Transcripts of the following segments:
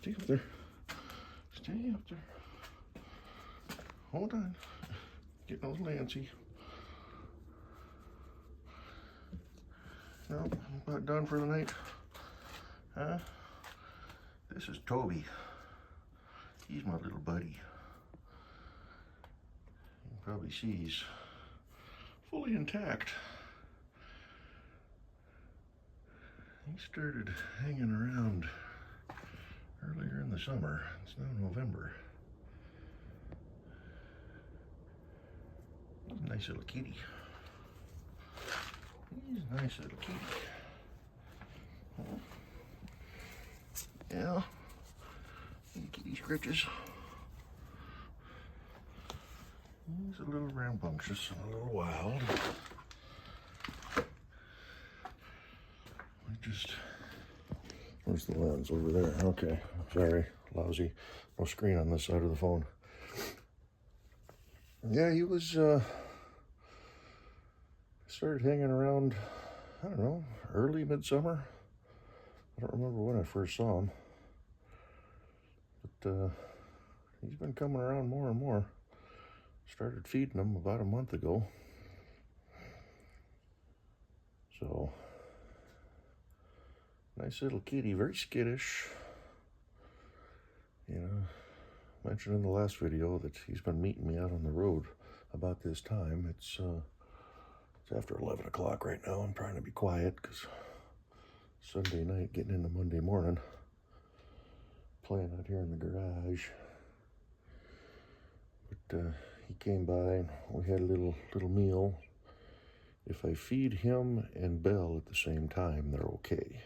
Stay up there. Stay up there. Hold on. Getting a little antsy. No, I'm not done for the night. Huh? This is Toby. He's my little buddy. You can probably see he's fully intact. He started hanging around earlier in the summer. It's now November. He's a nice little kitty. He's a nice little kitty. Oh. Yeah. Kitty scratches. He's a little rambunctious and a little wild. Where's the lens? Over there. Okay. Sorry. Lousy. No screen on this side of the phone. Yeah, he was, started hanging around, I don't know, early midsummer. I don't remember when I first saw him. But, he's been coming around more and more. Started feeding him about a month ago. So, nice little kitty, very skittish. You know, mentioned in the last video that he's been meeting me out on the road about this time. It's after 11 o'clock right now. I'm trying to be quiet because Sunday night, getting into Monday morning, playing out here in the garage. But he came by and we had a little meal. If I feed him and Belle at the same time, they're okay.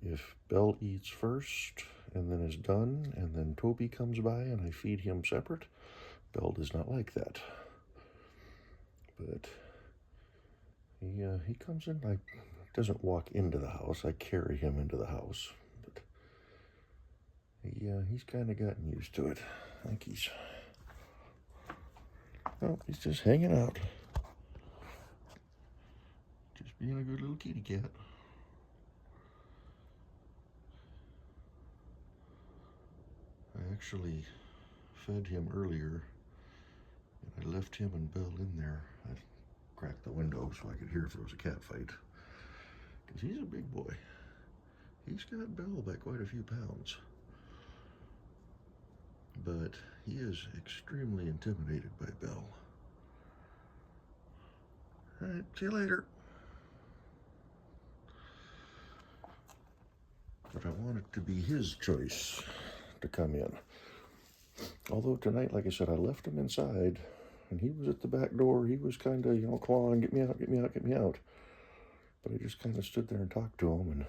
If Belle eats first and then is done, and then Toby comes by and I feed him separate, Belle does not like that. But he comes in, like, doesn't walk into the house. I carry him into the house. But he's kind of gotten used to it. I think he's just hanging out. Just being a good little kitty cat. I actually fed him earlier, and I left him and Belle in there. I cracked the window so I could hear if there was a cat fight, because he's a big boy. He's got Belle by quite a few pounds, but he is extremely intimidated by Belle. All right, see you later. But I want it to be his choice to come in. Although tonight, like I said, I left him inside and he was at the back door. He was kind of, clawing, get me out, get me out, get me out. But I just kind of stood there and talked to him, and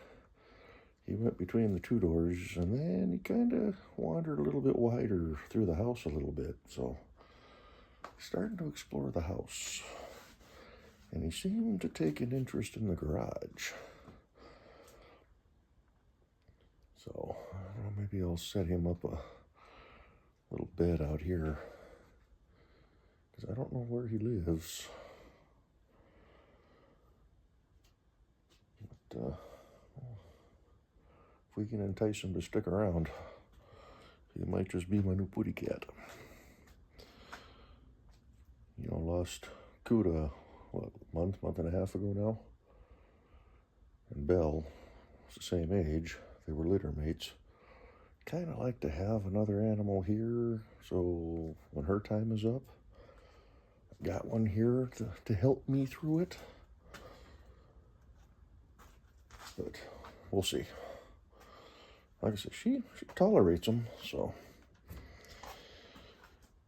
he went between the two doors, and then he kind of wandered a little bit wider through the house a little bit. So he's starting to explore the house, and he seemed to take an interest in the garage. So, I don't know, maybe I'll set him up a little bed out here, because I don't know where he lives. But, if we can entice him to stick around, he might just be my new putty cat. Lost Kuda, month and a half ago now? And Belle was the same age. They were litter mates. Kind of like to have another animal here, so when her time is up, I've got one here to help me through it. But we'll see. Like I said, she tolerates them, so.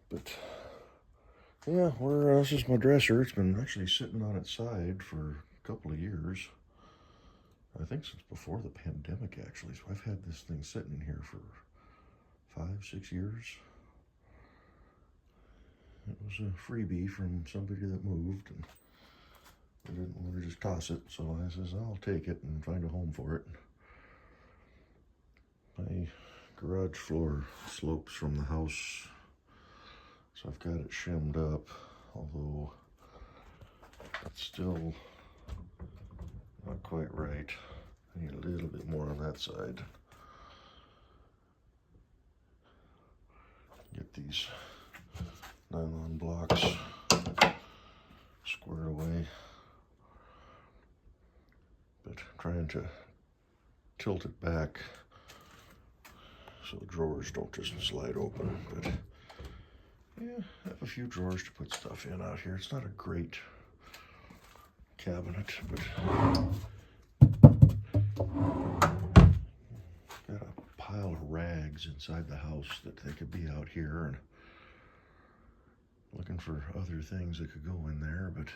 But yeah, this is my dresser. It's been actually sitting on its side for a couple of years. I think since before the pandemic, actually. So I've had this thing sitting here for 5-6 years. It was a freebie from somebody that moved, and I didn't want to just toss it. So I says, I'll take it and find a home for it. My garage floor slopes from the house, so I've got it shimmed up, although it's still not quite right. I need a little bit more on that side. Get these nylon blocks squared away. But trying to tilt it back so the drawers don't just slide open. But yeah, I have a few drawers to put stuff in out here. It's not a great cabinet, but got a pile of rags inside the house that they could be out here, and looking for other things that could go in there, but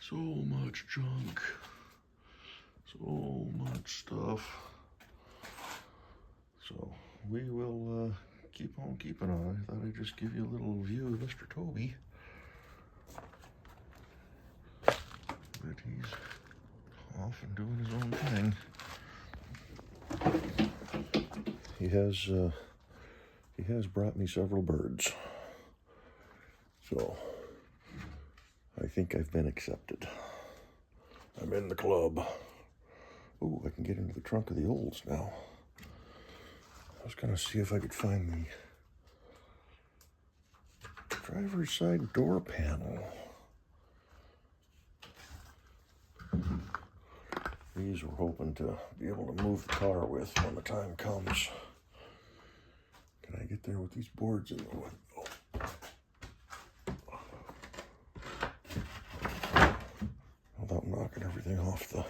so much junk, so much stuff. So we will keep on keeping on. I thought I'd just give you a little view of Mr. Toby. But he's off and doing his own thing. He has brought me several birds. So I think I've been accepted. I'm in the club. Ooh, I can get into the trunk of the Olds now. I was gonna see if I could find the driver's side door panel. These we're hoping to be able to move the car with when the time comes. Can I get there with these boards in the window? Without knocking everything off the...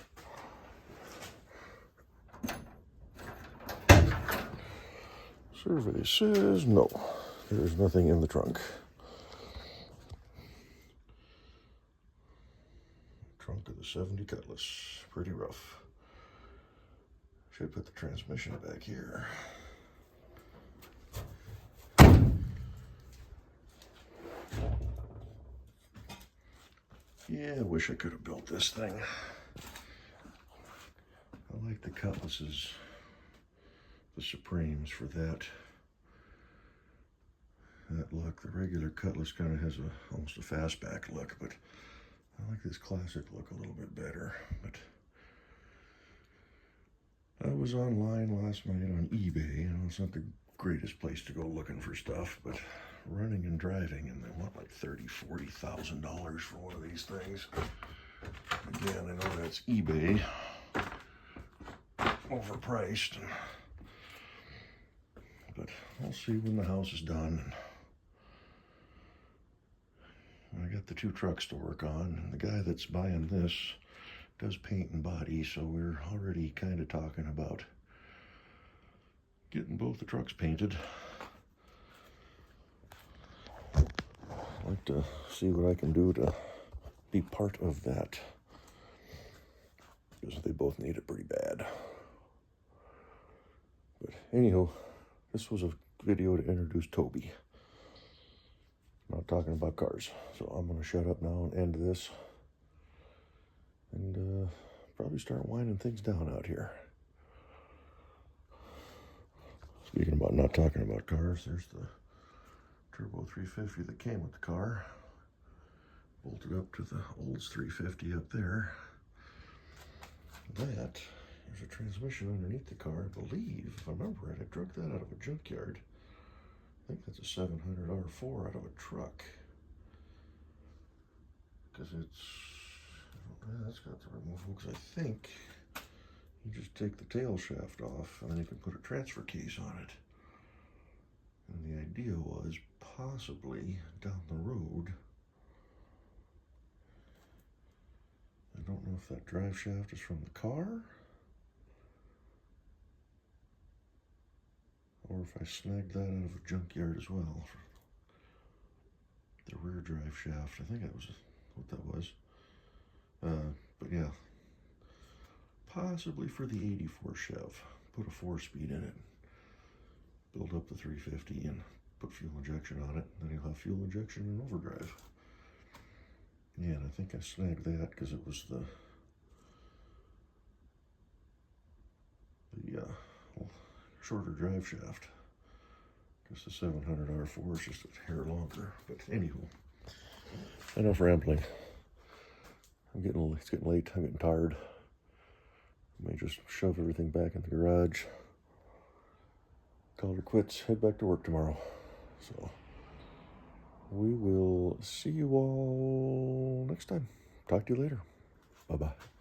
Survey says no, there is nothing in the trunk. Trunk of the 70 Cutlass, pretty rough. Should put the transmission back here. Yeah, I wish I could have built this thing. I like the Cutlasses, the Supremes, for that look. The regular Cutlass kind of has almost a fastback look, but I like this classic look a little bit better. But I was online last night on eBay. You know, it's not the greatest place to go looking for stuff, but running and driving, and they want like $30,000-$40,000 for one of these things. Again, I know that's eBay, overpriced, but we'll see when the house is done. I got the 2 trucks to work on, and the guy that's buying this does paint and body, so we're already kind of talking about getting both the trucks painted. I'd like to see what I can do to be part of that, because they both need it pretty bad. But anyhow, this was a video to introduce Toby. Not talking about cars, so I'm going to shut up now and end this, and probably start winding things down out here. Speaking about not talking about cars, there's the Turbo 350 that came with the car, bolted up to the Olds 350 up there. There's a transmission underneath the car, I believe. If I remember right, I drug that out of a junkyard. I think that's a 700 R4 out of a truck, because that's got the removable, because I think you just take the tail shaft off and then you can put a transfer case on it. And the idea was possibly down the road, I don't know if that drive shaft is from the car, or if I snagged that out of a junkyard as well. The rear drive shaft, I think that was what that was. But yeah, possibly for the 84 Chev. Put a 4-speed in it, build up the 350 and put fuel injection on it, and then you'll have fuel injection and overdrive. Yeah, and I think I snagged that because it was the shorter drive shaft, because the 700 R4 is just a hair longer. But anywho, enough rambling. It's getting late. I'm getting tired. I may just shove everything back in the garage, call her quits, head back to work tomorrow. So we will see you all next time. Talk to you later. Bye-bye.